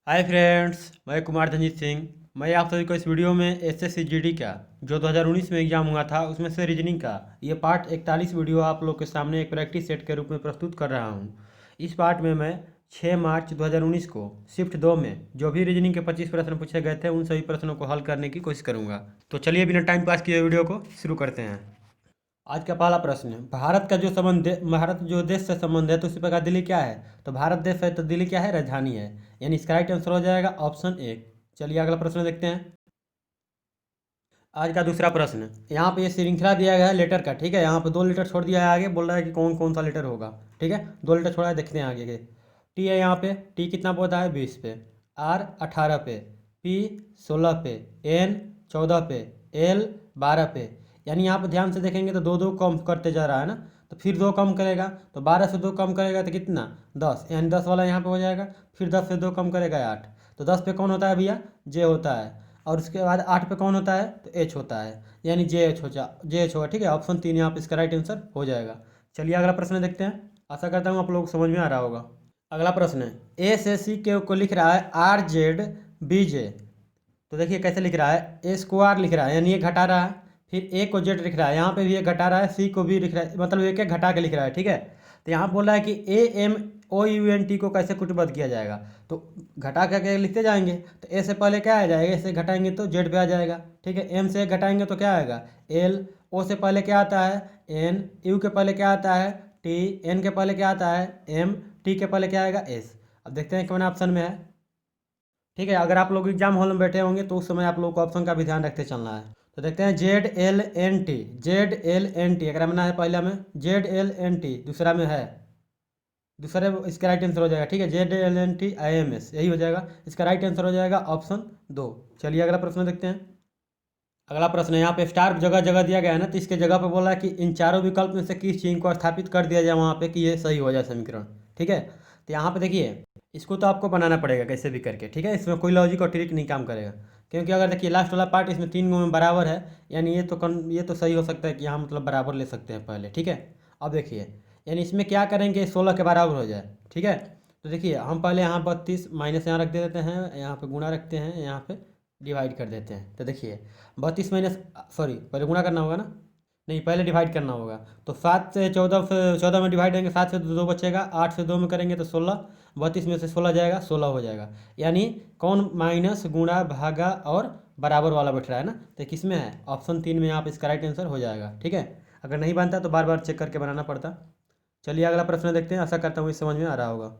Hi friends, मैं कुमार धनजीत सिंह। मैं आप सभी को इस वीडियो में एसएससी जीडी का जो 2019 में एग्ज़ाम हुआ था उसमें से रीजनिंग का ये पार्ट 41 वीडियो आप लोग के सामने एक प्रैक्टिस सेट के रूप में प्रस्तुत कर रहा हूँ। इस पार्ट में मैं 6 मार्च 2019 को शिफ्ट 2 में जो भी रीजनिंग के 25 प्रश्न पूछे गए थे उन सभी प्रश्नों को हल करने की कोशिश करूँगा। तो चलिए बिना टाइम पास किए वीडियो को शुरू करते हैं। आज का पहला प्रश्न है, भारत जो देश से संबंध है तो उसी प्रकार दिल्ली क्या है? तो भारत देश है तो दिल्ली क्या है? राजधानी है। यानी इसका राइट आंसर हो जाएगा ऑप्शन ए। चलिए अगला प्रश्न देखते हैं। आज का दूसरा प्रश्न, यहाँ पे ये श्रृंखला दिया गया है लेटर का, ठीक है। यहाँ पे 2 लेटर छोड़ दिया है, आगे बोल रहा है कि कौन कौन सा लेटर होगा, ठीक है। 2 लेटर छोड़ा है, देखते हैं आगे के। टी है यहाँ पे, टी कितना पे होता है? 20 पे। आर 18 पे। पी 16 पे। एन 14 पे। एल 12 पे। यानी यहाँ पे ध्यान से देखेंगे तो दो दो कम करते जा रहा है ना, तो फिर 2 कम करेगा तो 12 से 2 कम करेगा तो कितना? 10, यानी 10 वाला यहाँ पे हो जाएगा। फिर 10 से 2 कम करेगा 8, तो 10 पे कौन होता है भैया? जे होता है। और उसके बाद 8 पे कौन होता है? तो एच होता है, यानी जे एच होगा, ठीक है। ऑप्शन 3 यहाँ पे इसका राइट आंसर हो जाएगा। चलिए अगला प्रश्न देखते हैं। आशा करता हूँ आप लोग को समझ में आ रहा होगा। अगला प्रश्न है, ए से सी के को लिख रहा है आर जेड बी जे। तो देखिए कैसे लिख रहा है, ए को आर लिख रहा है यानी ये घटा रहा है, फिर ए को जेड लिख रहा है, यहाँ पे भी ये घटा रहा है, सी को भी लिख रहा है, मतलब एक एक घटा के लिख रहा है, ठीक है। तो यहाँ बोल रहा है कि A M O U N T को कैसे कुटबद्ध किया जाएगा। तो घटा करके लिखते जाएंगे, तो ए से पहले क्या आ जाएगा? ए से घटाएंगे तो जेड पे आ जाएगा, ठीक है। एम से घटाएंगे तो क्या आएगा? एल। ओ से पहले क्या आता है? एन। यू के पहले क्या आता है? टी। एन के पहले क्या आता है? एम। टी के पहले क्या आएगा? एस। अब देखते हैं कौन ऑप्शन में है, ठीक है। अगर आप लोग एग्जाम हॉल में बैठे होंगे तो उस समय आप लोग को ऑप्शन का भी ध्यान रखते चलना है। तो देखते हैं, Z L N T, Z L N T अगर में ना है, पहला में जेड एल एन टी, दूसरा में है, दूसरे इसका राइट आंसर हो जाएगा, ठीक है। Z L N T I M S, यही हो जाएगा, इसका राइट आंसर हो जाएगा ऑप्शन 2। चलिए अगला प्रश्न देखते हैं। अगला प्रश्न है, यहाँ पे स्टार जगह जगह दिया गया है ना, तो इसके जगह पे बोला है कि इन चारों विकल्प में से किस चीज़ को स्थापित कर दिया जाए वहाँ पे कि ये सही हो जाए समीकरण, ठीक है। तो यहाँ पे देखिए, इसको तो आपको बनाना पड़ेगा कैसे भी करके, ठीक है। इसमें कोई लॉजिक और ट्रिक नहीं काम करेगा, क्योंकि अगर देखिए लास्ट वाला पार्ट इसमें 3 में बराबर है, यानी ये तो सही हो सकता है कि यहाँ मतलब बराबर ले सकते हैं पहले, ठीक है। अब देखिए, यानी इसमें क्या करेंगे, 16 के बराबर हो जाए, ठीक है। तो देखिए हम पहले यहाँ 32 माइनस यहाँ रख देते हैं, यहाँ पे गुणा रखते हैं, यहाँ पे डिवाइड कर देते हैं। तो देखिए 32 माइनस, सॉरी पहले गुणा करना होगा ना, नहीं पहले डिवाइड करना होगा। तो 7 से 14 में डिवाइड करेंगे, 7 से 2 बचेगा, 8 से 2 में करेंगे तो 16, 32 में से 16 जाएगा, 16 हो जाएगा। यानी कौन माइनस गुणा भागा और बराबर वाला बैठ रहा है ना, तो किस में है? ऑप्शन 3 में आप इसका राइट आंसर हो जाएगा, ठीक है। अगर नहीं बनता तो बार बार चेक करके बनाना पड़ता। चलिए अगला प्रश्न देखते हैं, आशा करता हूँ इस समझ में आ रहा होगा।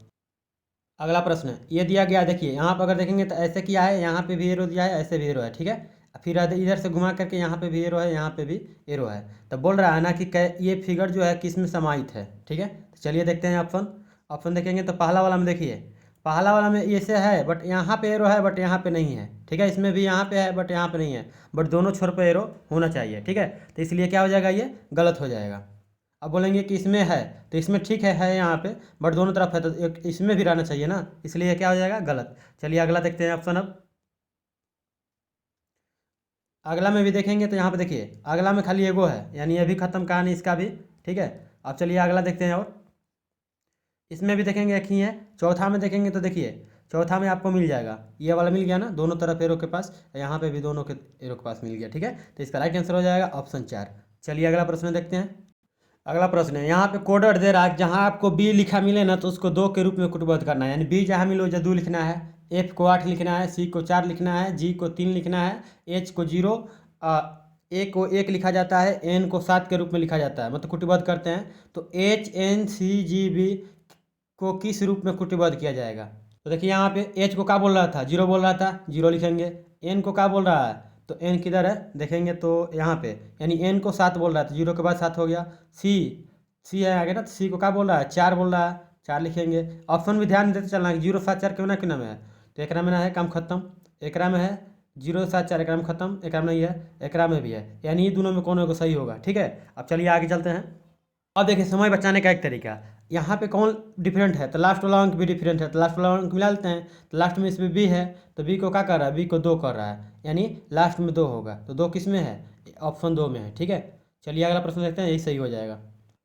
अगला प्रश्न है, ये दिया गया है, देखिए यहाँ पर अगर देखेंगे तो ऐसे किया है, यहाँ पे भी एरो दिया है, ऐसे भी एरो है, ठीक है। फिर इधर से घुमा करके यहाँ पे भी एरो है, यहाँ पे भी एरो है। तो बोल रहा है ना कि ये फिगर जो है किस में समाहित है, ठीक है। तो चलिए देखते हैं ऑप्शन। ऑप्शन देखेंगे तो पहला वाला में देखिए, पहला वाला में ऐसे है बट यहाँ पे एरो है बट यहाँ पे नहीं है, ठीक है। इसमें भी यहाँ पे है बट यहाँ पे नहीं है, बट दोनों छोर पे एरो होना चाहिए, ठीक है। तो इसलिए क्या हो जाएगा, ये गलत हो जाएगा। अब बोलेंगे कि इसमें है, तो इसमें ठीक है यहाँ पे, बट दोनों तरफ है तो एक इसमें भी रहना चाहिए ना, इसलिए क्या हो जाएगा, गलत। चलिए अगला देखते हैं ऑप्शन। अब अगला में भी देखेंगे तो यहाँ पे देखिए अगला में खाली एगो है, यानी ये भी खत्म कहानी इसका भी, ठीक है। अब चलिए अगला देखते हैं, और इसमें भी देखेंगे एक ही है। चौथा में देखेंगे तो देखिए चौथा में आपको मिल जाएगा, ये वाला मिल गया ना, दोनों तरफ एरो के पास, यहाँ पे भी दोनों के एरो के पास मिल गया, ठीक है। तो इसका राइट आंसर हो जाएगा ऑप्शन 4। चलिए अगला प्रश्न देखते हैं। अगला प्रश्न है, यहाँ पे कोडर दे रहा है, जहाँ आपको बी लिखा मिले ना तो उसको 2 के रूप में कुटबद्ध करना है, यानी बी जहाँ मिले उसे 2 लिखना है, एफ को 8 लिखना है, सी को 4 लिखना है, जी को 3 लिखना है, एच को 0, ए को 1 लिखा जाता है, एन को 7 के रूप में लिखा जाता है, मतलब कुटबद्ध करते हैं। तो H N C G B को किस रूप में कुटबद्ध किया जाएगा? तो देखिए यहाँ पे एच को क्या बोल रहा था? 0 बोल रहा था, 0 लिखेंगे। एन को क्या बोल रहा है? तो एन किधर है देखेंगे तो यहाँ पे, यानी एन को 7 बोल रहा था, 0 के बाद 7 हो गया। सी, सी है आगे ना, तो सी को क्या बोल रहा है? 4 बोल रहा है, 4 लिखेंगे। ऑप्शन भी ध्यान देते चलना है, 0 7 4 क्यों ना क्यों ना में है, तो एकरा में ना है, काम खत्म। एकरा में है 0 7 4, एकरा में खत्म, एकरा में नहीं है, एकरा में भी है, यानी ये दोनों में कौन को सही होगा, ठीक है। अब चलिए आगे चलते हैं। अब देखिए समय बचाने का एक तरीका, यहाँ पे कौन डिफरेंट है, तो लास्ट वाला अंक भी डिफरेंट है, तो लास्ट वाला अंक मिला लेते हैं। तो लास्ट में इसमें बी है, तो बी को क्या कर रहा है? बी को 2 कर रहा है, यानी लास्ट में 2 होगा, तो 2 किस में है? ऑप्शन 2 में है, ठीक है। चलिए अगला प्रश्न देखते हैं, यही सही हो जाएगा,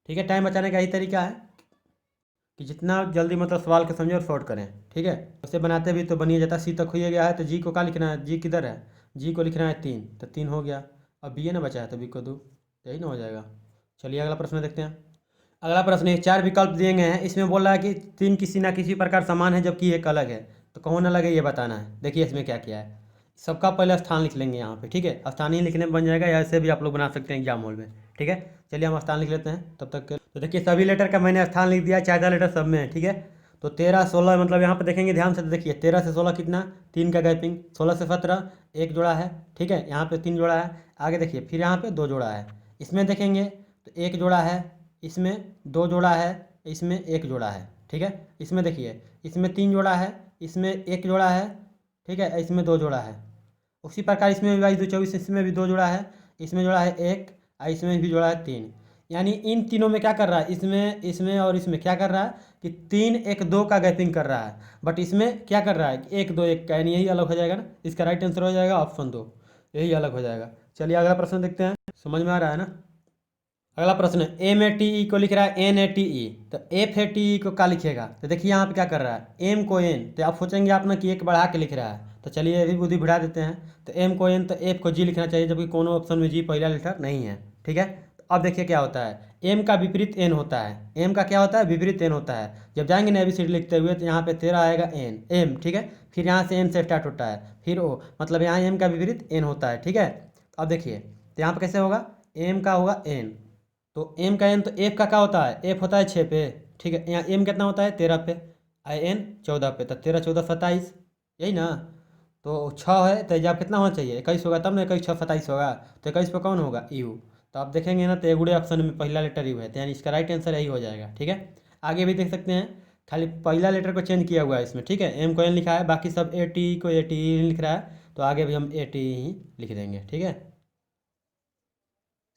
ठीक है। टाइम बचाने का यही तरीका है कि जितना जल्दी मतलब सवाल को समझे और सॉल्व करें। ठीक है, उसे बनाते भी तो बनिए जाता। सी तक हो गया है तो जी को क्या लिखना है, जी किधर है, जी को लिखना है 3, तो 3 हो गया। अब बी ए ना बचा है तो बी को 2, यही ना हो जाएगा। चलिए अगला प्रश्न देखते हैं। अगला प्रश्न है, 4 विकल्प दिए गए हैं, इसमें बोल रहा है कि 3 किसी ना किसी प्रकार समान है जबकि एक अलग है, तो कौन अलग है ये बताना है। देखिए इसमें क्या किया है, सबका पहले स्थान लिख लेंगे यहाँ पे। ठीक है, स्थान ही लिखने में बन जाएगा, या ऐसे भी आप लोग बना सकते हैं एग्जाम हॉल में। ठीक है, चलिए हम स्थान लिख लेते हैं तब तक के। तो देखिए सभी लेटर का मैंने स्थान लिख दिया, 4 लेटर सब में है। ठीक है, तो 13 16 मतलब यहाँ पे देखेंगे ध्यान से, तो देखिए 13 से 16 कितना, 3 का गैपिंग, 16 से 17 एक जोड़ा है। ठीक है, यहाँ पे 3 जोड़ा है। आगे देखिए फिर यहाँ पे 2 जोड़ा है। इसमें देखेंगे तो 1 जोड़ा है, इसमें 2 जोड़ा है, इसमें 1 जोड़ा है। ठीक है, इसमें देखिए इसमें 3 जोड़ा है, इसमें 1 जोड़ा है। ठीक है, इसमें 2 जोड़ा है। उसी प्रकार इसमें भी भाई 2 24, इसमें भी 2 जोड़ा है, इसमें जोड़ा है 1 और इसमें भी जोड़ा है 3। यानी इन तीनों में क्या कर रहा है, इसमें इसमें और इसमें क्या कर रहा है कि 3 1 2 का गैपिंग कर रहा है। बट इसमें क्या कर रहा है, 1 2 1 का, यानी यही अलग हो जाएगा ना। इसका राइट आंसर हो जाएगा ऑप्शन 2, यही अलग हो जाएगा। चलिए अगला प्रश्न देखते हैं, समझ में आ रहा है ना। अगला प्रश्न है, एम ए टी ई को लिख रहा है एन ए टी ई, तो एफ ए टी ई को क्या लिखेगा। तो देखिए यहाँ पे क्या कर रहा है, एम को एन, तो आप सोचेंगे आप ना कि एक बढ़ा के लिख रहा है, तो चलिए ये भी बुद्धि बढ़ा देते हैं। तो एम को एन तो एफ को जी लिखना चाहिए, जबकि कोनो ऑप्शन में जी पहला लेटर नहीं है। ठीक है, तो अब देखिए क्या होता है, एम का विपरीत एन होता है। एम का क्या होता है, विपरीत एन होता है। जब जाएंगे ना ABCD लिखते हुए तो यहाँ पे तेरा आएगा एन, एम। ठीक है, फिर यहाँ से एन से स्टार्ट होता है, फिर ओ, मतलब यहाँ एम का विपरीत एन होता है। ठीक है, तो अब देखिए तो यहाँ पे कैसे होगा, एम का होगा एन, तो एम का एन, तो एफ का क्या होता है, एफ होता है 6 पे। ठीक है, यहाँ एम कितना होता है 13 पे, आई एन 14 पे, तो 13 14 27, यही ना। तो 6 है तो जब कितना होना चाहिए, 21 होगा, तब ना 21 6 27 होगा, तो 21 पे कौन होगा, यू। तो आप देखेंगे ना तो एगुड़े ऑप्शन में पहला लेटर यू है, तो यानी इसका राइट आंसर यही हो जाएगा। ठीक है, आगे भी देख सकते हैं, खाली पहला लेटर को चेंज किया हुआ है इसमें। ठीक है, एम को एन लिखा है, बाकी सब ए टी को ए टी लिख रहा है, तो आगे भी हम ए टी ही लिख देंगे। ठीक है,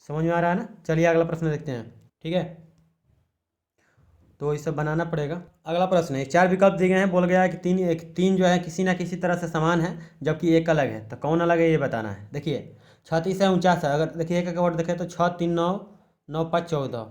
समझ में आ रहा है ना। चलिए अगला प्रश्न देखते हैं। ठीक है, तो ये सब बनाना पड़ेगा। अगला प्रश्न है, 4 विकल्प दिए गए हैं, बोल गया है कि तीन जो है किसी ना किसी तरह से समान है जबकि एक अलग है, तो कौन अलग है ये बताना है। देखिए 36 है 49 है, अगर देखिए एक एक वर्ड देखें तो 6 3 9, 9 5 14,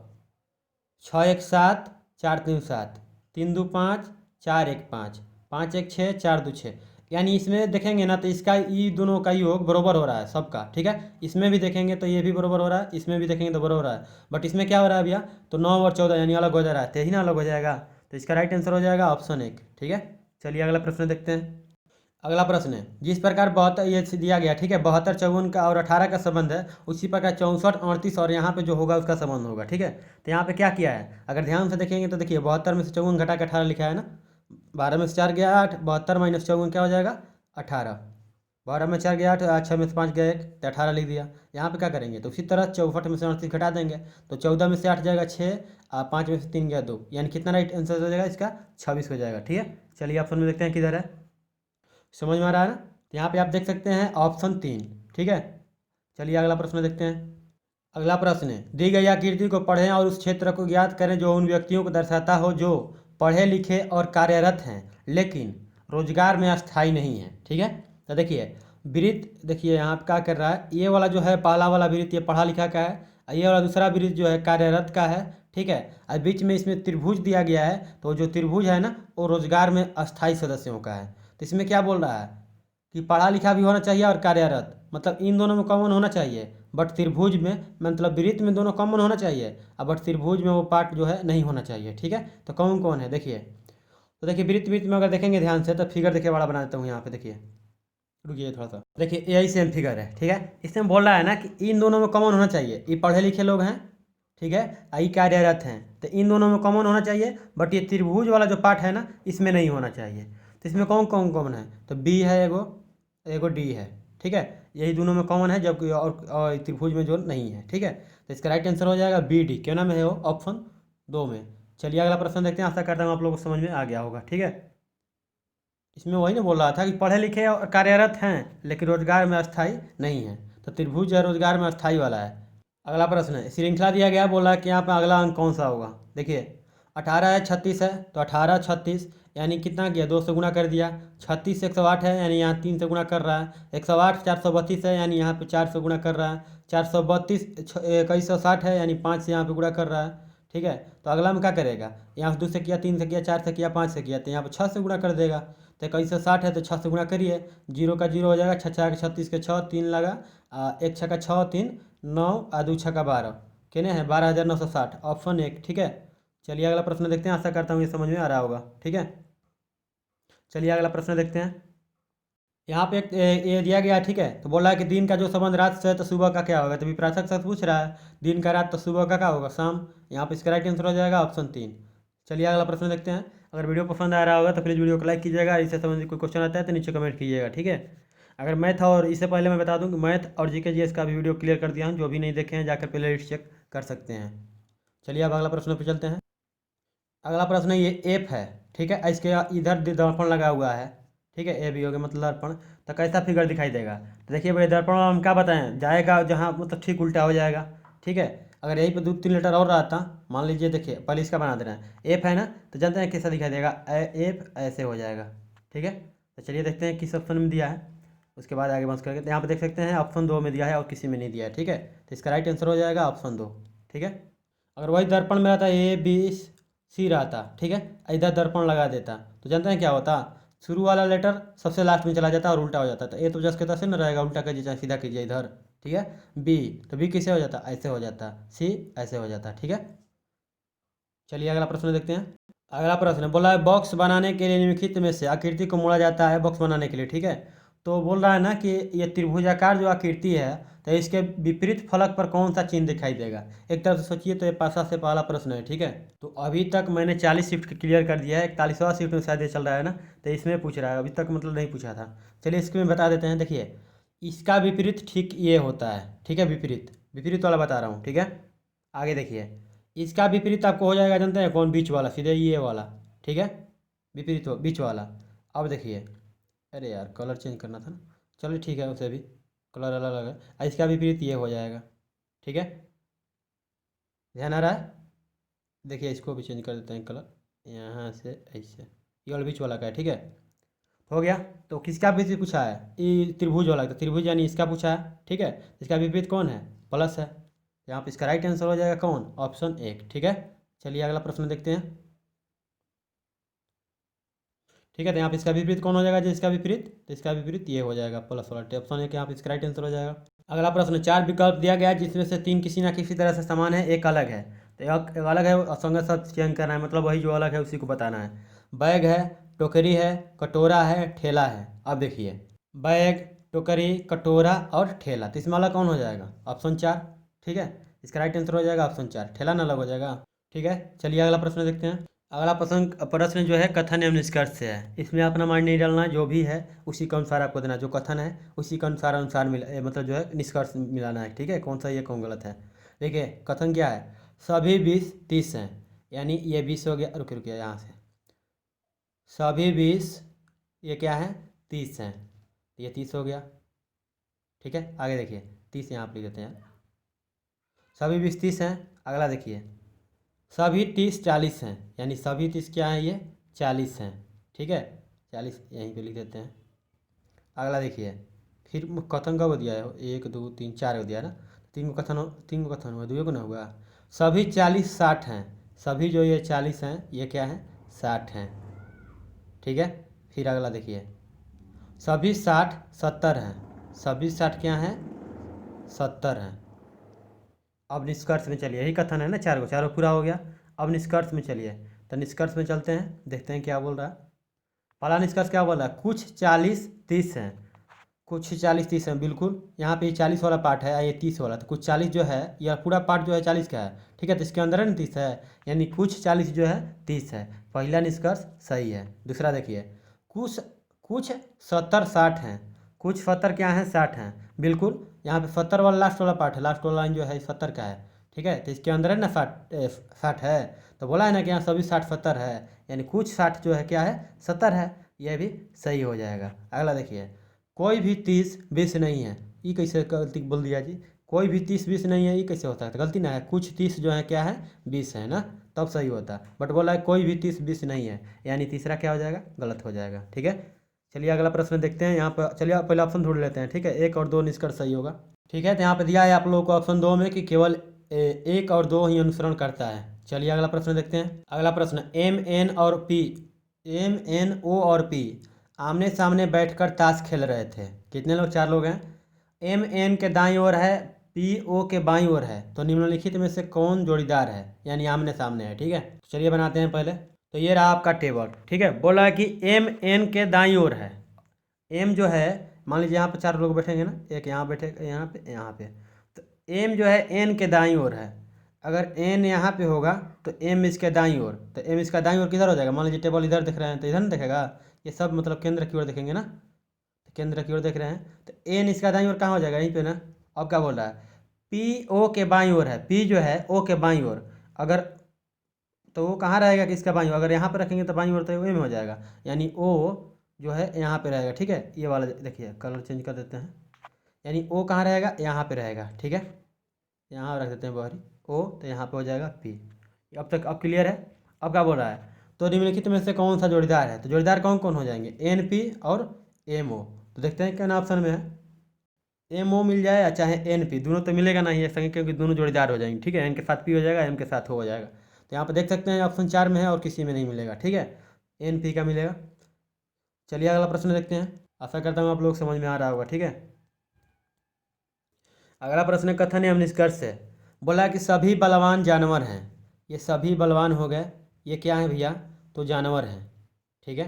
6 1 7, 4 3 7, 3 2 5, 4 1 5, 5 1 6, 4 2 6। यानी इसमें देखेंगे ना तो इसका ये दोनों का योग बराबर हो रहा है सबका। ठीक है, इसमें भी देखेंगे तो ये भी बराबर हो रहा है, इसमें भी देखेंगे तो बराबर हो रहा है। बट इसमें क्या हो रहा है भैया, तो 9 और 14 यानी अलग हो जा रहा है, तो यही ना अलग हो जाएगा, तो इसका राइट आंसर हो जाएगा ऑप्शन 1। ठीक है, चलिए अगला प्रश्न देखते हैं। अगला प्रश्न है, जिस प्रकार 72 ये दिया गया, ठीक है, 72 54 का और 18 का संबंध है, उसी प्रकार 64 38 और यहाँ पे जो होगा उसका संबंध होगा। ठीक है, तो यहाँ पे क्या किया है, अगर ध्यान से देखेंगे तो देखिए 72 में से 54 घटा के 18 लिखा है ना, 12 में से 4 गया 8, 72 माइनस 54 क्या हो जाएगा 18, 12 में 4 गया 8, 6 में से 5 गया 1, तो 18 लिख दिया। यहाँ पे क्या करेंगे, तो उसी तरह 64 में से 38 घटा देंगे, तो 14 में से 8 जाएगा 6, 5 में से 3 गया 2, यानी कितना राइट आंसर हो जाएगा इसका 26 हो जाएगा। ठीक है, चलिए ऑप्शन में देखते हैं किधर है, समझ में आ रहा है ना। तो यहाँ पे आप देख सकते हैं ऑप्शन 3। ठीक है, चलिए अगला प्रश्न देखते हैं। अगला प्रश्न है, दी गई आकृति को पढ़ें और उस क्षेत्र को ज्ञात करें जो उन व्यक्तियों को दर्शाता हो जो पढ़े लिखे और कार्यरत हैं लेकिन रोजगार में अस्थायी नहीं है। ठीक है, तो देखिए वृत्त, देखिए यहाँ पे क्या कर रहा है, ये वाला जो है पहला वाला वृत्त ये पढ़ा लिखा का है, और ये वाला दूसरा वृत्त जो है कार्यरत का है। ठीक है, और बीच में इसमें त्रिभुज दिया गया है, तो जो त्रिभुज है ना वो रोजगार में अस्थायी सदस्यों का है। तो इसमें क्या बोल रहा है कि पढ़ा लिखा भी होना चाहिए और कार्यरत, मतलब इन दोनों में कॉमन होना चाहिए, बट त्रिभुज में मतलब वृत्त में दोनों कॉमन होना चाहिए, और बट त्रिभुज में वो पार्ट जो है नहीं होना चाहिए। ठीक है, तो कौन कौन है देखिए, तो देखिए वृत्त वृत्त में अगर देखेंगे ध्यान से तो फिगर देखिए बड़ा बना देता हूँ यहाँ पे, देखिए रुकिए थोड़ा सा, देखिए यही सेम फिगर है। ठीक है, इसमें बोल रहा है ना कि इन दोनों में कॉमन होना चाहिए, ये पढ़े लिखे लोग हैं, ठीक है, आई कार्यरत हैं, तो इन दोनों में कॉमन होना चाहिए, बट ये त्रिभुज वाला जो पार्ट है ना इसमें नहीं होना चाहिए। तो इसमें कौन कौन कॉमन है, तो बी है एगो, एगो डी है। ठीक है, यही दोनों में कॉमन है, जबकि और त्रिभुज में जो नहीं है। ठीक है, तो इसका राइट आंसर हो जाएगा बी डी, क्यों ना में है वो ऑप्शन 2 में। चलिए अगला प्रश्न देखते हैं, आशा करता हूँ आप लोगों को समझ में आ गया होगा। ठीक है, इसमें वही ना बोल रहा था कि पढ़े लिखे और कार्यरत हैं लेकिन रोजगार में अस्थायी नहीं है, तो त्रिभुज है रोजगार में अस्थायी वाला है। अगला प्रश्न है, श्रृंखला दिया गया, बोला है कि यहाँ पे अगला अंक कौन सा होगा। देखिए 18 है 36 है, तो 18 36 यानी कितना किया 2 से गुणा कर दिया, 36 108 है यानी यहाँ 3 से गुणा कर रहा है, 108 432 है यानी यहाँ पे 4 से गुणा कर रहा है, 432 2160 है यानी 5 से यहाँ पे गुणा कर रहा है। ठीक है। तो अगला में क्या करेगा, यहाँ से 2 से किया, 3 से किया, 4 से किया, 5 से किया, तो यहाँ पर 6 से गुणा कर देगा। तो 2160 है तो 6 से गुणा करिए, 0 का 0 हो जाएगा, 6 6 36 के 6, 3 लगा, 1 6 का 6, 3 9 और 2 6 का 12, कितने हैं 12,960, ऑप्शन 1, ठीक है। चलिए अगला प्रश्न देखते हैं, आशा करता हूँ ये समझ में आ रहा होगा, ठीक है। चलिए अगला प्रश्न देखते हैं। यहाँ पे एक ये दिया गया है, ठीक है। तो बोला है कि दिन का जो संबंध रात से है तो सुबह का क्या होगा, तो विपराशक शब्द पूछ रहा है, दिन का रात तो सुबह का क्या होगा, शाम। यहाँ पे इसका राइट आंसर हो जाएगा ऑप्शन 3। चलिए अगला प्रश्न देखते हैं। अगर वीडियो पसंद आ रहा होगा तो प्लीज़ वीडियो को लाइक कीजिएगा, इससे संबंधित कोई क्वेश्चन आता है तो नीचे कमेंट कीजिएगा, ठीक है। अगर मैथ, और इससे पहले मैं बता दूं कि मैथ और जीके जीएस का भी वीडियो क्लियर कर दिया हूँ, जो भी नहीं देखे हैं जाकर प्ले लिस्ट चेक कर सकते हैं। चलिए अब अगला प्रश्न पे चलते हैं। अगला प्रश्न ये एफ है, ठीक है। इसके इधर दर्पण लगा हुआ है, ठीक है, ए भी हो गया मतलब दर्पण। तो कैसा फिगर दिखाई देगा, तो देखिए भाई दर्पण हम क्या बताएं, जाएगा जहाँ मतलब ठीक उल्टा हो जाएगा, ठीक है। अगर यहीं पे 2 3 लेटर और रहता, मान लीजिए, देखिए पहले इसका बना देना है, एफ है ना, तो जानते हैं कैसा दिखाई देगा, एफ ऐसे हो जाएगा, ठीक है। तो चलिए देखते हैं किस ऑप्शन में दिया है, उसके बाद आगे बस करके। तो यहाँ पे देख सकते हैं ऑप्शन 2 में दिया है और किसी में नहीं दिया है, ठीक है। तो इसका राइट आंसर हो जाएगा ऑप्शन 2, ठीक है। अगर वही दर्पण में रहता ए बी सी रहता, ठीक है, इधर दर्पण लगा देता, तो जानते हैं क्या होता, शुरू वाला लेटर सबसे लास्ट में चला जाता और उल्टा हो जाता। तो ए तो जस्ट के तैसे न रहेगा, उल्टा कीजिए चाहे सीधा कीजिए इधर, ठीक है। बी तो बी कैसे हो जाता, ऐसे हो जाता, सी ऐसे हो जाता, ठीक है। चलिए अगला प्रश्न देखते हैं। अगला प्रश्न बोला है बॉक्स बनाने के लिए निम्नलिखित में से आकृति को मोड़ा जाता है बॉक्स बनाने के लिए, ठीक है। तो बोल रहा है ना कि ये त्रिभुजाकार जो आकृति है, तो इसके विपरीत फलक पर कौन सा चिन्ह दिखाई देगा। एक तरफ से सोचिए तो ये पासा से पहला प्रश्न है, ठीक है। तो अभी तक मैंने 40 शिफ्ट क्लियर कर दिया है, 41वां शिफ्ट में शायद ये चल रहा है ना, तो इसमें पूछ रहा है, अभी तक मतलब नहीं पूछा था। चलिए इसको बता देते हैं। देखिए इसका विपरीत ठीक ये होता है, ठीक है, विपरीत विपरीत वाला बता रहा हूँ, ठीक है। आगे देखिए, इसका विपरीत आपको हो जाएगा, जानते हैं कौन, बीच वाला, सीधे ये वाला, ठीक है, विपरीत हो बीच वाला। अब देखिए, अरे यार कलर चेंज करना था ना, चलो ठीक है, उसे भी कलर अलग अलग है, इसका विपरीत ये हो जाएगा, ठीक है। ध्यान आ रहा है, देखिए इसको भी चेंज कर देते हैं कलर, यहाँ से ऐसे, ये वाला बीच वाला का है, ठीक है, हो गया। तो किसका विपरीत पूछा है, ये त्रिभुज वाला, तो त्रिभुज यानी इसका पूछा है, ठीक है। इसका विपरीत कौन है, प्लस है, यहाँ पे इसका राइट आंसर हो जाएगा कौन, ऑप्शन 1, ठीक है। चलिए अगला प्रश्न देखते हैं, ठीक है। तो यहाँ पे इसका विपरीत कौन हो जाएगा, जो इसका विपरीत, तो इसका विपरीत ये हो जाएगा प्लस वाला, ऑप्शन 1 यहाँ पे इसका राइट आंसर हो जाएगा। अगला प्रश्न, 4 विकल्प दिया गया है जिसमें से 3 किसी ना किसी तरह से समान है, एक अलग है। तो एक अलग है, असंगत शब्द चयन करना है, मतलब वही जो अलग है उसी को बताना है। बैग है, टोकरी है, कटोरा है, ठेला है। अब देखिए बैग, टोकरी, कटोरा और ठेला, तो इसमें अलग कौन हो जाएगा, ऑप्शन 4, ठीक है। इसका राइट आंसर हो जाएगा ऑप्शन 4, ठेला ना अलग हो जाएगा, ठीक है। चलिए अगला प्रश्न देखते हैं। अगला प्रश्न प्रश्न जो है कथन एवं निष्कर्ष से है, इसमें अपना माइंड नहीं डालना, जो भी है उसी के अनुसार आपको देना, जो कथन है उसी के अनुसार अनुसार मतलब जो है निष्कर्ष मिलाना है, ठीक है, कौन सा ये कौन गलत है। देखिए कथन क्या है, सभी 20 30 हैं, यानी ये 20 हो गया, रुके रुकिए यहाँ से, सभी 20 ये क्या है 30 हैं, ये 30 हो गया, ठीक है। आगे देखिए 30 यहाँ आप लिख देते हैं, सभी 20 30 हैं। अगला देखिए सभी 30 40 हैं, यानी सभी 30 क्या है, ये 40 हैं, ठीक है, 40 यहीं पे लिख देते हैं। अगला देखिए फिर कथन कब दिया है, 1 2 3 4 को दिया है ना, 3 को कथन हुआ, 2 को ना हुआ। सभी 40 60 हैं, सभी जो ये 40 हैं ये क्या है 60 हैं, ठीक है। फिर अगला देखिए सभी 60 70 हैं, सभी 60 क्या हैं 70 हैं। अब निष्कर्ष में चलिए, यही कथन है ना, चारों पूरा हो गया। अब निष्कर्ष में चलिए, तो निष्कर्ष में चलते हैं, देखते हैं क्या बोल रहा है। पहला निष्कर्ष क्या बोल रहा है, कुछ 40 30 हैं, कुछ 40 30 हैं, बिल्कुल यहाँ पे 40 वाला पार्ट है, ये 30 वाला, तो कुछ 40 जो है यह पूरा पार्ट जो है 40 का है, ठीक है। तो इसके अंदर है ना 30 है, यानी कुछ 40 जो है 30 है, पहला निष्कर्ष सही है। दूसरा देखिए कुछ कुछ 70 60 हैं, कुछ 70 क्या हैं 60 हैं, बिल्कुल यहाँ पे 70 वाला लास्ट वाला पार्ट है, लास्ट वाला लाइन जो है 70 का है, ठीक है। तो इसके अंदर है ना 60 है, तो बोला है ना कि यहाँ सभी 60 70 है, यानी कुछ 60 जो है क्या है 70 है, यह भी सही हो जाएगा। अगला देखिए कोई भी 30 20 नहीं है, ये कैसे गलती बोल दिया जी, कोई भी 30 20 नहीं है, ये कैसे होता है, गलती ना है, कुछ 30 जो है क्या है 20 है ना, तब सही होता, बट बोला है कोई भी 30 20 नहीं है, यानी तीसरा क्या हो जाएगा गलत हो जाएगा, ठीक है। चलिए अगला प्रश्न देखते हैं, यहाँ पर चलिए पहले ऑप्शन ढूंढ लेते हैं, ठीक है, 1 और 2 निष्कर्ष सही होगा, ठीक है। तो यहाँ पे दिया है आप लोगों को ऑप्शन 2 में कि केवल 1 और 2 ही अनुसरण करता है, चलिए अगला प्रश्न देखते हैं। अगला प्रश्न, एम एन ओ और पी आमने सामने बैठकर ताश खेल रहे थे। कितने लोग? 4 लोग हैं। एम एन के दाईं ओर है, पी ओ के बाईं ओर है, तो निम्नलिखित में से कौन जोड़ीदार है, यानी आमने सामने है। ठीक है, चलिए बनाते हैं पहले। तो ये रहा आपका टेबल। ठीक है, बोला है कि एम एन के दाईं ओर है। एम जो है, मान लीजिए यहाँ पे 4 लोग बैठेंगे ना, एक यहाँ बैठेगा, यहाँ पे, तो एम जो है एन के दाईं ओर है। अगर एन यहाँ पे होगा तो एम इसके दाईं ओर, तो एम इसका दाईं ओर किधर हो जाएगा? मान लीजिए टेबल इधर दिख रहे हैं तो इधर नहीं दिखेगा, ये सब मतलब केंद्र की ओर देखेंगे ना, तो केंद्र की ओर देख रहे हैं, तो एन इसका दाईं ओर कहाँ हो जाएगा? यहीं पे ना। अब क्या बोल रहा है? पी ओ के बाईं ओर है, पी जो है ओ के बाईं ओर, अगर तो वो कहाँ रहेगा कि इसका बाईं ओर? अगर यहाँ पर रखेंगे तो बाईं ओर तो ए में हो जाएगा, यानी ओ जो है यहाँ पे रहेगा। ठीक है, ये वाला देखिए, कलर चेंज कर देते हैं, यानी ओ कहाँ रहेगा? यहाँ पे रहेगा। ठीक है, यहाँ रख देते हैं बाहरी ओ, तो यहाँ पे हो जाएगा पी। अब तक अब क्लियर है? अब क्या बोल रहा है? तो निम्नलिखित में से कौन सा जोड़ीदार है? तो जोड़ीदार कौन कौन हो जाएंगे? एन पी और एम ओ। तो देखते हैं क्या ऑप्शन में है। एम ओ मिल जाए या चाहे एन पी, दोनों तो मिलेगा नहीं एक संग, क्योंकि दोनों जोड़ीदार हो जाएंगे। ठीक है, एन के साथ पी हो जाएगा, एम के साथ हो जाएगा। तो यहाँ पर देख सकते हैं ऑप्शन 4 में है और किसी में नहीं मिलेगा। ठीक है, एन पी का मिलेगा। चलिए अगला प्रश्न देखते हैं। आशा करता हूँ आप लोग समझ में आ रहा होगा। ठीक है, अगला प्रश्न कथन एवं निष्कर्ष है। बोला कि सभी बलवान जानवर हैं। ये सभी बलवान हो गए, ये क्या है भैया? तो जानवर हैं। ठीक है,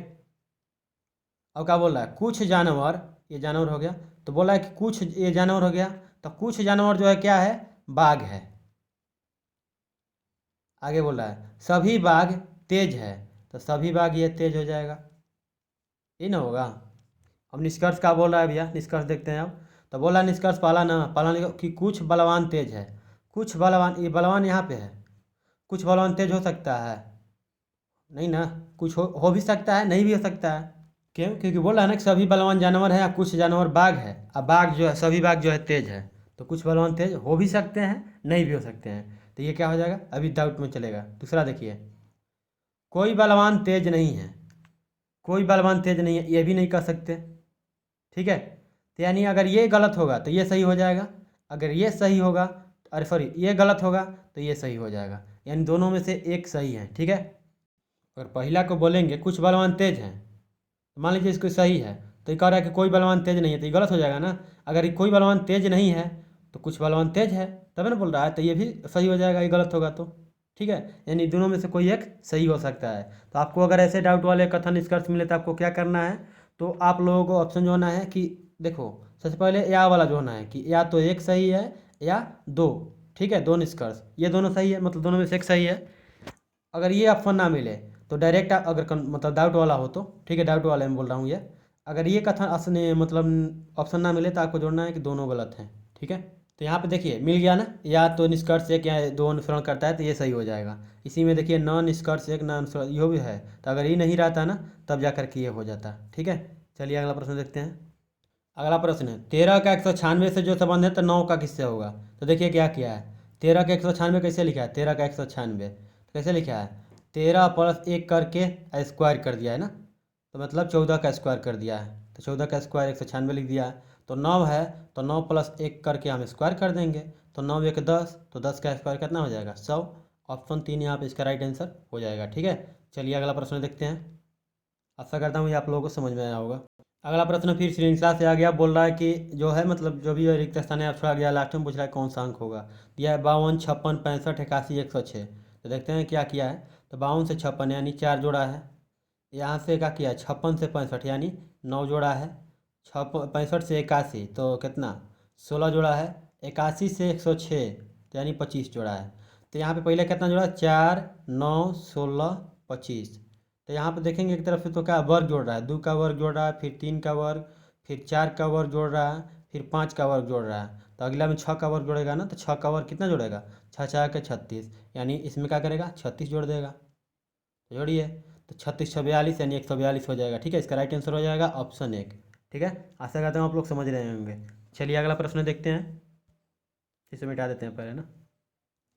अब क्या बोल रहा है? कुछ जानवर, ये जानवर हो गया, तो बोला है कि कुछ ये जानवर हो गया, तो कुछ जानवर जो है क्या है? बाघ है। आगे बोल रहा है सभी बाघ तेज है, तो सभी बाघ ये तेज हो जाएगा, ये ना होगा। अब निष्कर्ष क्या बोल रहा है भैया? निष्कर्ष देखते हैं अब। तो बोला निष्कर्ष पहला लिखो कि कुछ बलवान तेज है। कुछ बलवान, ये बलवान यहाँ पे है, कुछ बलवान तेज हो सकता है? नहीं ना, कुछ हो भी सकता है, नहीं भी हो सकता है। क्यों? क्योंकि बोला है ना कि सभी बलवान जानवर है, कुछ जानवर बाघ है, अब बाघ जो है, सभी बाघ जो है तेज है, तो कुछ बलवान तेज हो भी सकते हैं, नहीं भी हो सकते हैं। तो ये क्या हो जाएगा? अभी डाउट में चलेगा। दूसरा देखिए, कोई बलवान तेज नहीं है, कोई बलवान तेज नहीं है, ये भी नहीं कर सकते। ठीक है, तो यानी अगर ये गलत होगा तो ये सही हो जाएगा, अगर ये सही होगा, अरे सॉरी, ये गलत होगा तो ये सही हो जाएगा, यानी दोनों में से एक सही है। ठीक है, अगर पहला को बोलेंगे कुछ बलवान तेज हैं, तो मान लीजिए इसको सही है, तो ये कह रहा है कि कोई बलवान तेज नहीं है, तो ये गलत हो जाएगा ना। अगर ये कोई बलवान तेज नहीं है तो कुछ बलवान तेज है, तभी ना बोल रहा है, तो ये भी सही हो जाएगा, ये गलत होगा तो। ठीक है, यानी दोनों में से कोई एक सही हो सकता है। तो आपको अगर ऐसे डाउट वाले कथन निष्कर्ष मिले तो आपको क्या करना है? तो आप लोगों को ऑप्शन जो होना है कि देखो, सबसे पहले या वाला जो होना है कि या तो एक सही है या दो। ठीक है, दो निष्कर्ष, ये दोनों सही है, मतलब दोनों में से एक सही है। अगर ये ऑप्शन ना मिले तो डायरेक्ट अगर मतलब डाउट वाला हो तो, ठीक है, डाउट वाले में बोल रहा हूँ ये, अगर ये कथन असने मतलब ऑप्शन ना मिले तो आपको जोड़ना है कि दोनों गलत हैं। ठीक है, तो यहाँ पे देखिए मिल गया ना, या तो निष्कर्ष एक या दो अनुसरण करता है तो ये सही हो जाएगा। इसी में देखिए न निष्कर्ष एक, न अनुसरण, यो भी है, तो अगर ये नहीं रहता ना तब जा कर के ये हो जाता। ठीक है, चलिए अगला प्रश्न देखते हैं। अगला प्रश्न है 13 का 196 से जो संबंध है तो 9 का किससे होगा? तो देखिए क्या किया है, 13 का 196 कैसे लिखा है? 13 का 196 कैसे लिखा है? 13 प्लस 1 करके स्क्वायर कर दिया है ना, तो मतलब 14 का स्क्वायर कर दिया है, तो 14 का स्क्वायर 196 लिख दिया है। तो 9 है, तो 9 प्लस 1 करके हम स्क्वायर कर देंगे, तो 9 1 10, तो 10 का स्क्वायर कितना हो जाएगा? 100। ऑप्शन 3 यहाँ पे इसका राइट आंसर हो जाएगा। ठीक है, चलिए अगला प्रश्न देखते हैं। आशा करता हूँ ये आप लोगों को समझ में आया होगा। अगला प्रश्न फिर श्रृंखला से आ गया, बोल रहा है कि जो है मतलब जो भी रिक्त स्थान है आप छोड़ा गया, लास्ट में पूछ रहा है कौन सा अंक होगा। यह है 52 56 65 81 106। तो देखते हैं क्या किया है। तो 52 से 56 यानी 4 जोड़ा है, यहाँ से क्या किया है 56 से 65 यानी 9 जोड़ा है, 65 से 81 तो कितना 16 जोड़ा है, 81 से 106 तो यानी 25 जोड़ा है। तो यहाँ पे पहले कितना जोड़ा? 4 9 16 25। तो यहाँ पे देखेंगे एक तरफ से तो क्या वर्ग जोड़ रहा है, 2 का वर्ग जोड़ रहा है, फिर 3 का वर्ग, फिर 4 का वर्ग जोड़ रहा है, फिर 5 का वर्ग जोड़ रहा है। तो अगला में 6 का वर्ग जोड़ेगा ना, तो 6 का वर्ग कितना जोड़ेगा? 6 6 के 36, यानी इसमें क्या करेगा 36 जोड़ देगा। तो जोड़िए, तो 36 42 यानी 142 हो जाएगा। ठीक है, इसका राइट आंसर हो जाएगा ऑप्शन 1। ठीक है, आशा करता हूँ आप लोग समझ रहे होंगे। चलिए अगला प्रश्न देखते हैं, इसे मिटा देते हैं पहले ना।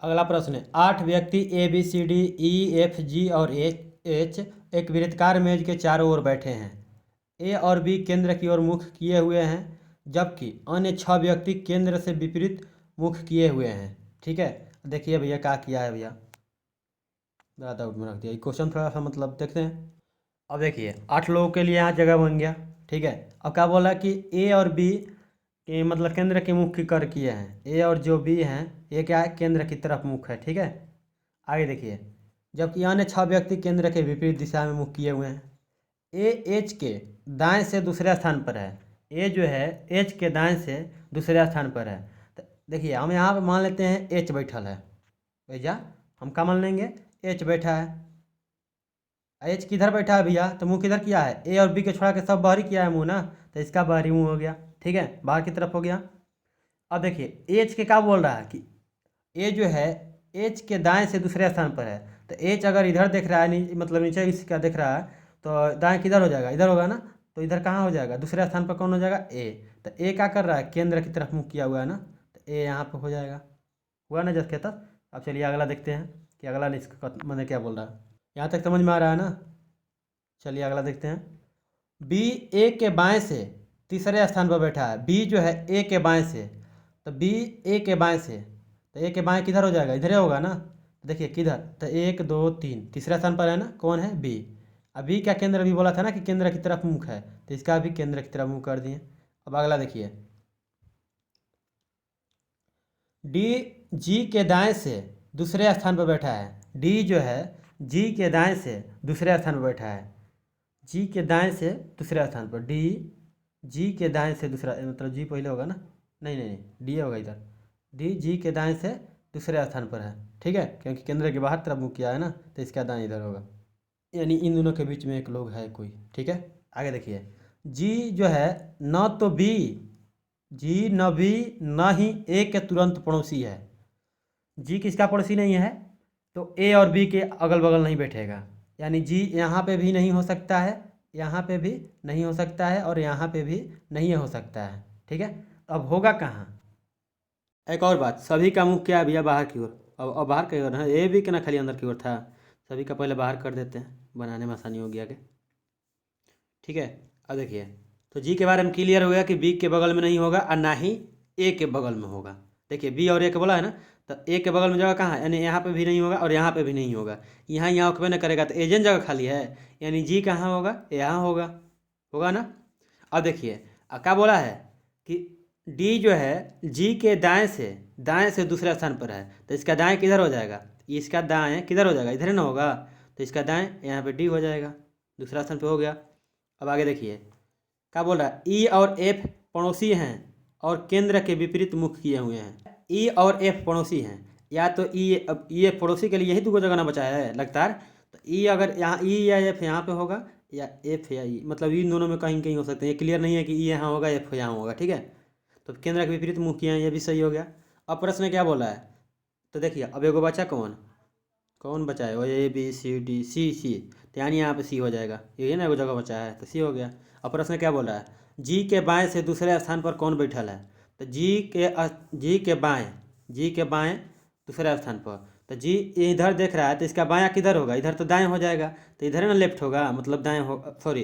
अगला प्रश्न है 8 व्यक्ति A B C D E F G और एच एक वृत्तकार मेज के चारों ओर बैठे हैं। ए और बी केंद्र की ओर मुख किए हुए हैं, जबकि अन्य 6 व्यक्ति केंद्र से विपरीत मुख किए हुए हैं। ठीक है, देखिए भैया क्या किया है भैया, ज़्यादा डाउट में रख दिया। ये क्वेश्चन थोड़ा सा मतलब देखते हैं। अब देखिए 8 लोगों के लिए यहाँ जगह बन गया, ठीक है। अब क्या बोला कि ए और बी के मतलब केंद्र के मुख की कर किए हैं। ए और जो बी हैं ये क्या है, केंद्र की तरफ मुख है, ठीक है। आगे देखिए, जबकि अन्य 6 व्यक्ति केंद्र के विपरीत दिशा में मुख किए हुए हैं। ए एच के दाएं से दूसरे स्थान पर है। ए जो है एच के दाएं से दूसरे स्थान पर है। तो देखिए हम यहाँ पे मान लेते हैं एच बैठल है भैया, हम क्या मान लेंगे, एच बैठा है। एच किधर बैठा है भैया, तो मुंह किधर किया है, ए और बी के छोड़ा के सब बाहरी किया है मुंह ना, तो इसका बाहरी मुंह हो गया, ठीक है, बाहर की तरफ हो गया। अब देखिए एच के क्या बोल रहा है कि ए जो है एच के दाएं से दूसरे स्थान पर है। तो एच अगर इधर देख रहा है मतलब नीचे इसका देख रहा है, तो दाएं किधर हो जाएगा, इधर होगा ना। तो इधर कहाँ हो जाएगा, दूसरे स्थान पर कौन हो जाएगा, ए। तो ए क्या कर रहा है, केंद्र की तरफ मुँह किया हुआ है ना, तो ए यहाँ पर हो जाएगा। हुआ ना जस कहता। अब चलिए अगला देखते हैं कि अगला इसका मैंने क्या बोल रहा है। यहाँ तक समझ में आ रहा है ना। चलिए अगला देखते हैं। बी ए के बाएं से तीसरे स्थान पर बैठा है। बी जो है ए के बाएं से, तो बी ए के बाएं से, तो ए के बाएं किधर हो जाएगा, इधर ही होगा ना। तो देखिए किधर, तो 1 2 3 तीसरा स्थान पर है ना, कौन है, बी। अब बी का केंद्र भी बोला था ना कि केंद्र की तरफ मुख है, तो इसका भी केंद्र की तरफ मुख कर दिए। अब अगला देखिए, डी जी के दाएं से दूसरे स्थान पर बैठा है। डी जो है जी के दाएं से दूसरे स्थान पर बैठा है। जी के दाएं से दूसरे स्थान पर, डी जी के दाएं से दूसरा, मतलब जी पहले होगा ना, नहीं नहीं नहीं डी होगा इधर। डी जी के दाएं से दूसरे स्थान पर है, ठीक है, क्योंकि केंद्र के बाहर तरफ मुँह किया है ना, तो इसका दाएं इधर होगा। यानी इन दोनों के बीच में एक लोग है कोई, ठीक है। आगे देखिए, जी जो है न तो बी, जी न बी न ही ए के तुरंत पड़ोसी है। जी किसका पड़ोसी नहीं है, तो ए और बी के अगल बगल नहीं बैठेगा। यानी जी यहाँ पे भी नहीं हो सकता है, यहाँ पे भी नहीं हो सकता है, और यहाँ पे भी नहीं हो सकता है, ठीक है। अब होगा कहाँ। एक और बात, सभी का मुख क्या है भैया, बाहर की ओर। अब बाहर की ओर है, ए भी के ना खाली अंदर की ओर था। सभी का पहले बाहर कर देते हैं, बनाने में आसानी होगी आगे, ठीक है। अब देखिए, तो जी के बारे में क्लियर हो गया कि बी के बगल में नहीं होगा और ना ही ए के बगल में होगा। देखिए बी और ए के बोला है ना, तो ए के बगल में जगह कहाँ है, यानी यहाँ पे भी नहीं होगा और यहाँ पे भी नहीं होगा। यहाँ ऑक्यूपाई नहीं करेगा, तो एजेंट जगह खाली है, यानी जी कहाँ होगा, यहाँ होगा, होगा ना। अब देखिए क्या बोला है कि डी जो है जी के दाएं से दूसरे स्थान पर है, तो इसका दाएं किधर हो जाएगा, इसका दाएं किधर हो जाएगा, इधर ना होगा, तो इसका दाएं यहाँ पे डी हो जाएगा, दूसरा स्थान पे हो गया। अब आगे देखिए क्या बोल रहा है, ई और एफ पड़ोसी हैं और केंद्र के विपरीत मुख किए हुए हैं। ई और एफ पड़ोसी हैं, या तो ई, अब ई एफ पड़ोसी के लिए यही दो जगह ना बचा है लगता है। तो ई अगर यहाँ ई या एफ यहाँ पे होगा, या एफ या ई, मतलब इन दोनों में कहीं कहीं हो सकते हैं। ये क्लियर नहीं है कि ई यहाँ होगा एफ यहाँ होगा, ठीक है। तो केंद्र के विपरीत मुख किए हैं, ये भी सही हो गया। अब प्रश्न क्या बोला है, तो देखिए अब एगो बचा कौन, कौन बचा है, वो ए बी सी डी सी सी, तो यानी यहाँ पे सी हो जाएगा, ये ना एगो जगह बचा है, तो सी हो गया। अब प्रश्न क्या बोल रहा है, जी के बाएं से दूसरे स्थान पर कौन बैठल है, तो जी के बाएं, जी के बाएं दूसरे स्थान पर, तो जी इधर देख रहा है, तो इसका बायां किधर होगा, इधर तो दाएं हो जाएगा, तो इधर ना लेफ्ट होगा, मतलब दाएं हो, सॉरी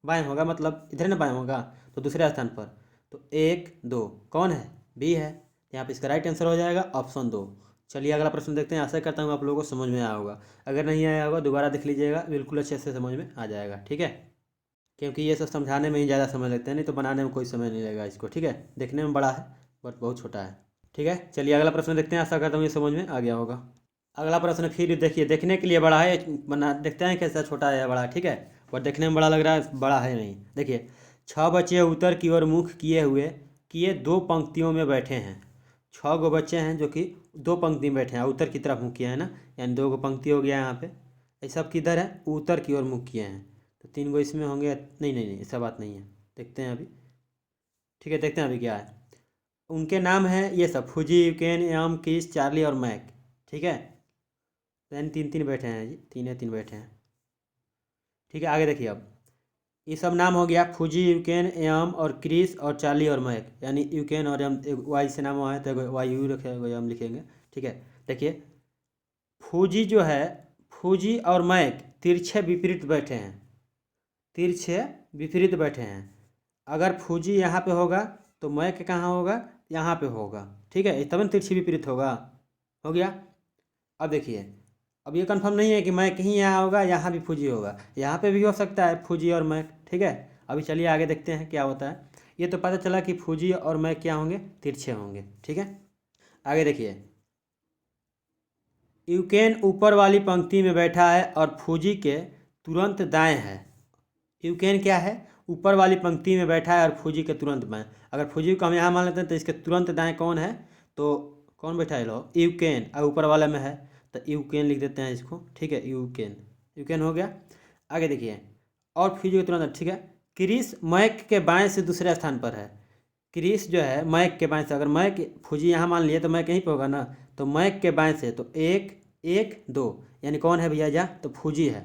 बाएं होगा, मतलब इधर ना बाएं होगा, तो दूसरे स्थान पर। तो 1 2 कौन है, बी है, यहाँ पे इसका राइट आंसर हो जाएगा ऑप्शन 2। चलिए अगला प्रश्न देखते हैं। आशा करता हूँ आप लोगों को समझ में आया होगा, अगर नहीं आया होगा दोबारा देख लीजिएगा, बिल्कुल अच्छे से समझ में आ जाएगा, ठीक है। क्योंकि ये सब समझाने में ही ज़्यादा समय लगता है, नहीं तो बनाने में कोई समय नहीं लगेगा इसको, ठीक है। देखने में बड़ा है बट बहुत छोटा है, ठीक है। चलिए अगला प्रश्न देखते हैं, आशा करता हूँ ये समझ में आ गया होगा। अगला प्रश्न फिर देखिए, देखने के लिए बड़ा है, बना देखते हैं कैसा छोटा है या बड़ा, ठीक है। और देखने में बड़ा लग रहा है, बड़ा है नहीं। देखिए 6 बच्चे उत्तर की ओर मुख किए 2 पंक्तियों में बैठे हैं। 6 गो बच्चे हैं जो कि 2 पंक्ति में बैठे हैं, उत्तर की तरफ मुख किए हैं ना, यानी 2 गो पंक्ति हो गया यहाँ पे। ये सब किधर है, उत्तर की ओर मुख किए हैं, तो 3 गो इसमें होंगे, नहीं नहीं नहीं ऐसा बात नहीं है, देखते हैं अभी, ठीक है। देखते हैं अभी क्या है। उनके नाम है ये सब, फूजी, यूकेन, एम, किस, चार्ली और मैक, ठीक है। यानी 3 3 बैठे हैं जी, 3 बैठे हैं, ठीक है। आगे देखिए, अब ये सब नाम हो गया, फूजी, यूकेन, एम और क्रिस और चार्ली और मैक, यानी यूकेन और एम वाई से नाम है, तो वाई यू रखेंगे, एम लिखेंगे, ठीक है। देखिए फूजी जो है, फूजी और मैक तिरछे विपरीत बैठे हैं, तिरछे विपरीत बैठे हैं। अगर फूजी यहाँ पे होगा तो मैक कहाँ होगा, यहाँ पे होगा, ठीक है, तब न तिरछे विपरीत होगा, हो गया। अब देखिए अब ये कंफर्म नहीं है कि मैक ही यहाँ होगा, यहाँ भी फूजी होगा, यहाँ पे भी हो सकता है फूजी और मैक। ठीक है, अभी चलिए आगे देखते हैं क्या होता है। ये तो पता चला कि फूजी और मैक क्या होंगे, तिरछे होंगे। ठीक है, आगे देखिए, यूकेन ऊपर वाली पंक्ति में बैठा है और फूजी के तुरंत दाएं है। यूकेन क्या है, ऊपर वाली पंक्ति में बैठा है और फूजी के तुरंत बाएं। अगर फूजी को हम यहाँ मान लेते हैं तो इसके तुरंत दाएं कौन है, तो कौन बैठा है, लो यूकेन, और ऊपर वाला में है तो यूकेन लिख देते हैं इसको। ठीक है, यूकेन, यूकेन हो गया। आगे देखिए, और फूजी के तुरंत, ठीक है, क्रिस मैक के बाएं से दूसरे स्थान पर है। क्रिस जो है मैक के बाएं से, अगर मैक फूजी यहाँ मान लिए तो मैक यहीं पे होगा ना, तो मैक के बाएं से तो एक एक दो, यानी कौन है भैया, जा तो फूजी है,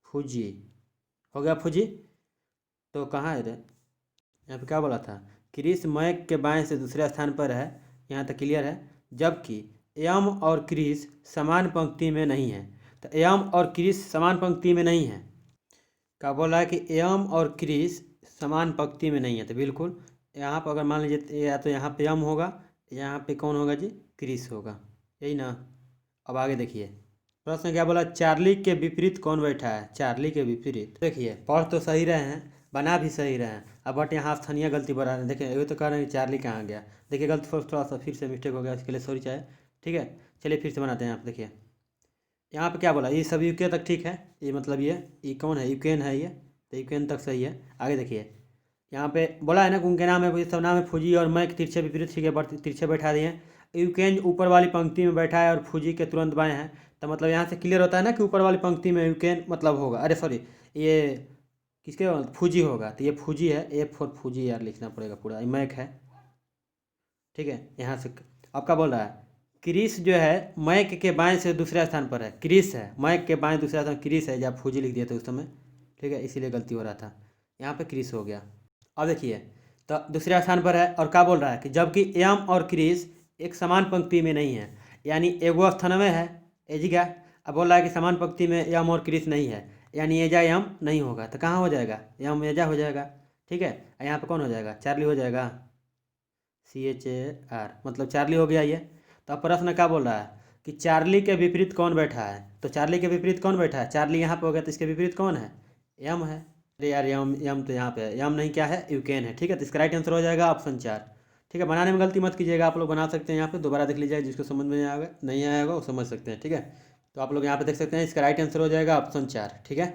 फूजी हो गया, फूजी। तो कहाँ है रे, यहाँ पे क्या बोला था, क्रिस मैक के बाएं से दूसरे स्थान पर है, यहाँ तक क्लियर है। जबकि एम और क्रिस समान पंक्ति में नहीं है, तो एम और क्रिस समान पंक्ति में नहीं है। क्या बोला है कि एम और क्रिस समान पंक्ति में नहीं है, तो बिल्कुल यहाँ पर अगर मान लीजिए या तो यहाँ पे एम होगा, यहाँ पे कौन होगा जी, क्रिस होगा, यही ना। अब आगे देखिए, प्रश्न क्या बोला, चार्ली के विपरीत कौन बैठा है। चार्ली के विपरीत, देखिए पढ़ तो सही रहे हैं, बना भी सही रहे हैं, अब बट यहाँ स्थानीय गलती बना रहे हैं। देखिए ये तो कह रहे हैं कि चार्ली कहाँ गया, देखिए गलती थोड़ा सा फिर से मिस्टेक हो गया, इसके लिए सॉरी चाहे। ठीक है, चलिए फिर से बनाते हैं। यहाँ पे देखिए, यहाँ पे क्या बोला, ये सब यूके तक ठीक है, ये मतलब ये कौन है, यूक्रेन है ये, तो यूक्रेन तक सही है। आगे देखिए, यहाँ पे बोला है ना कि उनके नाम है, सब नाम है फूजी और मैक तिरछे विपरीत, ठीक है, तिरछे बैठा दिए। यूक्रेन ऊपर वाली पंक्ति में बैठा है और फूजी के तुरंत बाएं है, तो मतलब यहाँ से क्लियर होता है ना कि ऊपर वाली पंक्ति में यूक्रेन मतलब होगा, अरे सॉरी ये किसके, फूजी होगा, तो ये फूजी है, एफ फॉर फूजी यार लिखना पड़ेगा पूरा, मैक है। ठीक है, यहाँ से अब क्या बोल रहा है, क्रिस जो है मैक के बाएं से दूसरे स्थान पर है, क्रिस है मैक के बाएं दूसरा स्थान, क्रिस है, जब फूजी लिख दिया था उस समय। ठीक है, इसीलिए गलती हो रहा था, यहाँ पे क्रिस हो गया। अब देखिए, तो दूसरे स्थान पर है और क्या बोल रहा है कि जबकि एम और क्रिस एक समान पंक्ति में नहीं है, यानी एगो स्थान में है एजिगा, अब बोल रहा है कि समान पंक्ति में एम और क्रिस नहीं है, यानी एजा एम नहीं होगा, तो कहाँ हो जाएगा, एम एजा हो जाएगा। ठीक है, यहाँ पे कौन हो जाएगा, चार्ली हो जाएगा, CHAR, मतलब चार्ली हो गया ये। तो अब प्रश्न क्या बोल रहा है कि चार्ली के विपरीत कौन बैठा है, तो चार्ली के विपरीत कौन बैठा है, चार्ली यहाँ पे हो गया, तो इसके विपरीत कौन है, एम है। अरे यार यम यम तो यहाँ पे है, यम नहीं क्या है, यूकेन है। ठीक है, तो इसका राइट आंसर हो जाएगा ऑप्शन 4। ठीक है, बनाने में गलती मत कीजिएगा, आप लोग बना सकते हैं, यहाँ पे दोबारा देख लीजिए, जिसको समझ में नहीं आएगा वो समझ सकते हैं। ठीक है, तो आप लोग यहाँ पे देख सकते हैं, इसका राइट आंसर हो जाएगा ऑप्शन 4। ठीक है,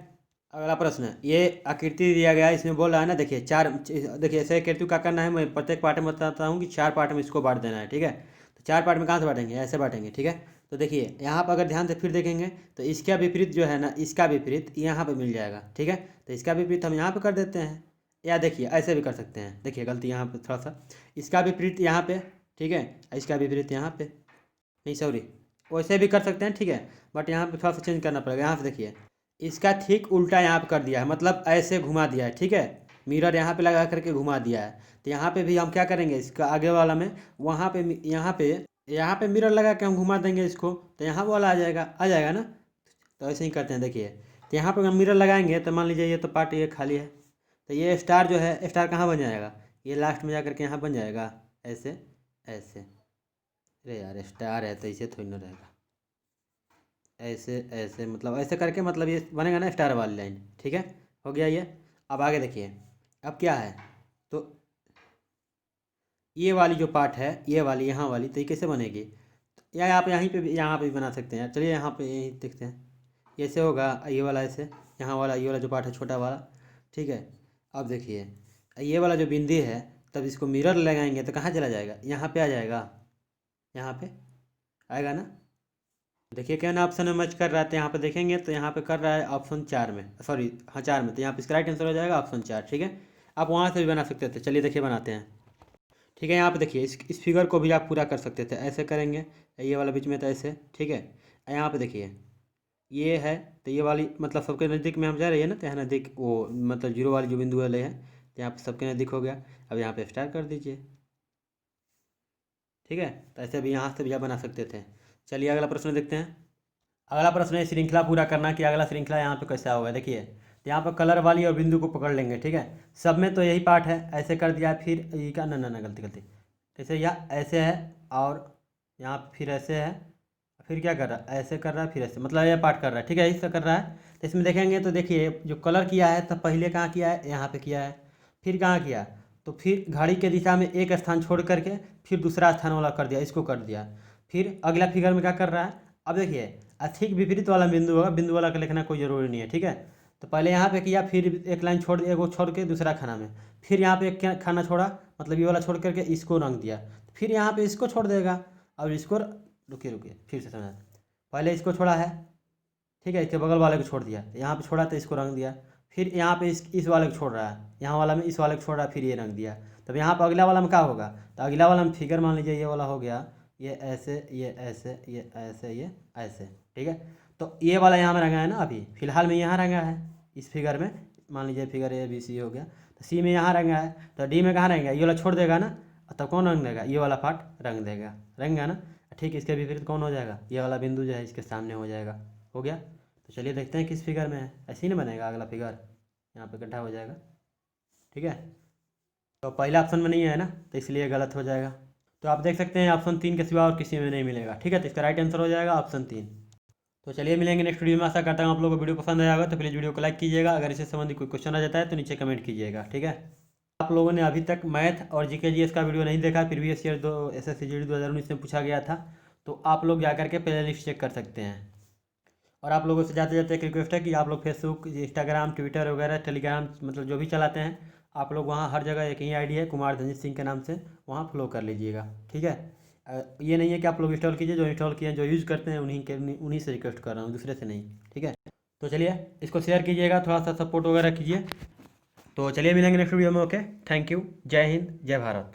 अगला प्रश्न है, ये आकृति दिया गया है, इसमें बोल रहा है ना, देखिए चार, देखिए ऐसे आकृति क्या करना है, मैं प्रत्येक पार्ट में बताता हूँ कि 4 पार्ट में इसको बांट देना है। ठीक है, तो 4 पार्ट में कहाँ से बांटेंगे, ऐसे बांटेंगे। ठीक है, तो देखिए यहाँ पर अगर ध्यान से फिर देखेंगे तो इसका विपरीत जो है ना, इसका विपरीत यहाँ पे मिल जाएगा। ठीक है, तो इसका विपरीत हम यहाँ पे कर देते हैं, या देखिए ऐसे भी कर सकते हैं, देखिए गलती यहाँ पे थोड़ा सा, इसका विपरीत यहाँ पे, ठीक है, इसका विपरीत यहाँ पे, नहीं सॉरी, वैसे भी कर सकते हैं। ठीक है, बट यहाँ पे थोड़ा सा चेंज करना पड़ेगा। यहाँ से देखिए, इसका ठीक उल्टा यहाँ पे कर दिया है, मतलब ऐसे घुमा दिया है। ठीक है, मिरर यहाँ पे लगा करके घुमा दिया है, तो यहाँ पे भी हम क्या करेंगे, इसका आगे वाला में वहाँ पे यहाँ पे मिरर लगा के हम घुमा देंगे इसको, तो यहाँ वाला आ जाएगा ना। तो ऐसे ही करते हैं, देखिए, तो यहाँ पे हम मिरर लगाएंगे तो मान लीजिए ये तो पार्ट ये खाली है, तो ये स्टार जो है, स्टार कहाँ बन जाएगा, ये लास्ट में जा करके यहाँ बन जाएगा, ऐसे ऐसे। अरे यार स्टार है तो इसे थोड़ी ना रहेगा, ऐसे ऐसे, मतलब ऐसे करके, मतलब ये बनेगा ना स्टार वाली लाइन। ठीक है, हो गया ये। अब आगे देखिए, अब क्या है, तो ये वाली जो पार्ट है, ये वाली यहाँ वाली, तो ये कैसे बनेगी, या आप यहाँ पे भी बना सकते हैं। चलिए यहाँ पे यहीं देखते हैं, ऐसे होगा, ये वाला ऐसे, यहाँ वाला ये वाला जो पार्ट है छोटा वाला। ठीक है, अब देखिए, ये वाला जो बिंदी है, तब इसको मिरर लगाएंगे तो कहाँ चला जाएगा, यहाँ पे आ जाएगा, यहाँ पे आएगा ना। देखिए क्या ना ऑप्शन में मैच कर रहा है, तो यहाँ पे देखेंगे तो यहाँ पे कर रहा है ऑप्शन 4 में, सॉरी हाँ 4 में, तो यहाँ पे इसका राइट आंसर हो जाएगा ऑप्शन 4। ठीक है, आप वहाँ से भी बना सकते थे, चलिए देखिए बनाते हैं। ठीक है, यहाँ पे देखिए, इस फिगर को भी आप पूरा कर सकते थे, ऐसे करेंगे, ये वाला बीच में तो ऐसे। ठीक है, यहाँ पे देखिए, ये है, तो ये वाली मतलब सबके नज़दीक में हम जा रही है ना, तो यहाँ नज़दीक वो मतलब जीरो वाली जो बिंदु वाले है, तो यहाँ पे सबके नज़दीक हो गया। अब यहाँ पे स्टार कर दीजिए। ठीक है, तो ऐसे भी यहाँ से भी आप बना सकते थे। चलिए अगला प्रश्न देखते हैं। अगला प्रश्न है श्रृंखला पूरा करना, कि अगला श्रृंखला यहाँ पे कैसा होगा। देखिए, तो यहाँ पर कलर वाली और बिंदु को पकड़ लेंगे। ठीक है, सब में तो यही पार्ट है, ऐसे कर दिया, फिर ये का ना ना ना गलती गलती, जैसे यहाँ ऐसे है और यहाँ फिर ऐसे है, फिर क्या कर रहा है, ऐसे कर रहा है, फिर ऐसे, मतलब ये पार्ट कर रहा है, ठीक है, इससे कर रहा है। तो इसमें देखेंगे तो देखिए जो कलर किया है तो पहले कहाँ किया है, यहाँ पे किया है, फिर कहाँ किया, तो फिर घड़ी के दिशा में एक स्थान छोड़ करके फिर दूसरा स्थान वाला कर दिया, इसको कर दिया। फिर अगला फिगर में क्या कर रहा है, अब देखिए ठीक विपरीत वाला बिंदु होगा, बिंदु वाला का लिखना कोई ज़रूरी नहीं है, ठीक है। तो पहले यहाँ पे किया, फिर एक लाइन छोड़, एक वो छोड़ के दूसरा खाना में, फिर यहाँ पे एक खाना छोड़ा, मतलब ये वाला छोड़ करके इसको रंग दिया, फिर यहाँ पे इसको छोड़ देगा। अब इसको रुकिए रुकिए फिर से समझा, पहले इसको छोड़ा है, ठीक है, इसके बगल वाले को छोड़ दिया, यहाँ पे छोड़ा तो इसको रंग दिया, फिर यहाँ पे इस वाले को छोड़ रहा है, यहाँ वाला में इस वाले को छोड़ रहा है, फिर ये रंग दिया। तब यहाँ पर अगला वाला में क्या होगा, तो अगला वाला में फिगर मान लीजिए ये वाला हो गया, ये ऐसे, ये ऐसे, ये ऐसे, ये ऐसे, ठीक है। तो ये वाला यहाँ में रंगा है ना, अभी फिलहाल में यहाँ रंगा है इस फिगर में, मान लीजिए फिगर ए बी सी हो गया, तो सी में यहाँ रंगा है, तो डी में कहाँ रहेंगे, ये वाला छोड़ देगा ना, तब कौन रंग देगा, ये वाला पार्ट रंग देगा, रंगा ना। ठीक, इसके विपरीत कौन हो जाएगा, ये वाला बिंदु जो है इसके सामने हो जाएगा, हो गया। तो चलिए देखते हैं किस फिगर में है, ऐसे ही नहीं बनेगा अगला फिगर, यहाँ पे गड्ढा हो जाएगा, ठीक है। तो पहला ऑप्शन में नहीं है ना, तो इसलिए गलत हो जाएगा। तो आप देख सकते हैं ऑप्शन 3 के सिवा और किसी में नहीं मिलेगा, ठीक है। तो इसका राइट आंसर हो जाएगा ऑप्शन 3। तो चलिए मिलेंगे नेक्स्ट वीडियो में, आशा करता हूँ आप लोगों को वीडियो पसंद आया होगा, तो प्लीज़ वीडियो को लाइक कीजिएगा, अगर इससे संबंधित कोई क्वेश्चन आ जाता है तो नीचे कमेंट कीजिएगा, ठीक है। आप लोगों ने अभी तक मैथ और जीके जीएस का वीडियो नहीं देखा, प्रीवियस ईयर SSC GD 2019 में पूछा गया था, तो आप लोग जाकर के प्ले लिस्ट चेक कर सकते हैं। और आप लोगों से जाते जाते एक रिक्वेस्ट है कि आप लोग फेसबुक, इंस्टाग्राम, ट्विटर वगैरह, टेलीग्राम, मतलब जो भी चलाते हैं आप लोग, वहाँ हर जगह एक ही आईडी है कुमार धनजीत सिंह के नाम से, वहाँ फॉलो कर लीजिएगा, ठीक है। ये नहीं है कि आप लोग इंस्टॉल कीजिए, जो इंस्टॉल किए हैं, जो यूज़ करते हैं उन्हीं से रिक्वेस्ट कर रहा हूँ, दूसरे से नहीं, ठीक है। तो चलिए इसको शेयर कीजिएगा, थोड़ा सा सपोर्ट वगैरह कीजिए। तो चलिए मिलेंगे नेक्स्ट वीडियो में, ओके, थैंक यू, जय हिंद, जय भारत।